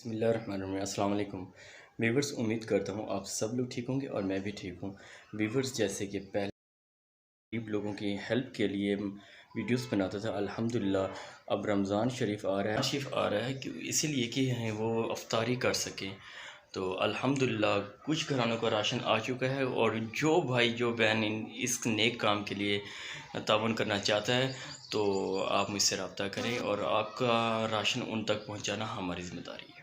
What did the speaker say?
बिस्मिल्लाहिर्रहमानिर्रहीम। अस्सलाम वालेकुम व्यूवर्स, उम्मीद करता हूँ आप सब लोग ठीक होंगे और मैं भी ठीक हूँ। व्यूवर्स, जैसे कि पहले गरीब लोगों की हेल्प के लिए वीडियोस बनाता था, अल्हम्दुलिल्लाह अब रमज़ान शरीफ आ रहा है कि इसीलिए कि वो अफ्तारी कर सकें। तो अल्हम्दुलिल्लाह कुछ घरानों का राशन आ चुका है, और जो भाई जो बहन इस नेक काम के लिए ताउन करना चाहता है तो आप मुझसे रब्ता करें, और आपका राशन उन तक पहुंचाना हमारी ज़िम्मेदारी है।